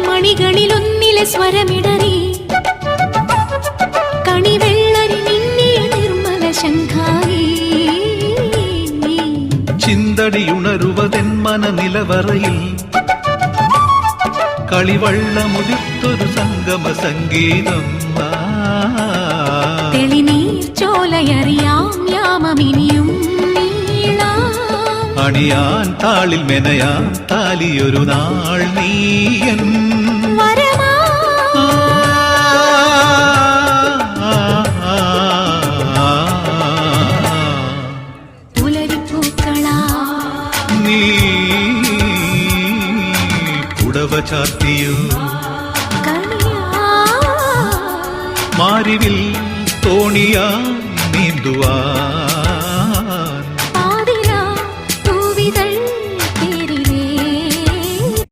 മണികളിലൊന്നിലെ സ്വരമിടറി കണിവെള്ളരി നിന്നിയ നിർമ്മല ശങ്കായി ചിന്തടിയുണരുവതെന്മന നിലവറയിൽ കളിവള്ളമുതിർത്തൊരു സംഗമ സംഗീതം തെളിനീർ ചോലയറിയാം യാമമിനിയും അണിയാൻ താളിൽ മെനയാൻ താലിയൊരു നാൾ നീയൻ നീ പുടവ ചാർത്തിയോ മാരിവിൽ തോണിയാ നീന്തുവാ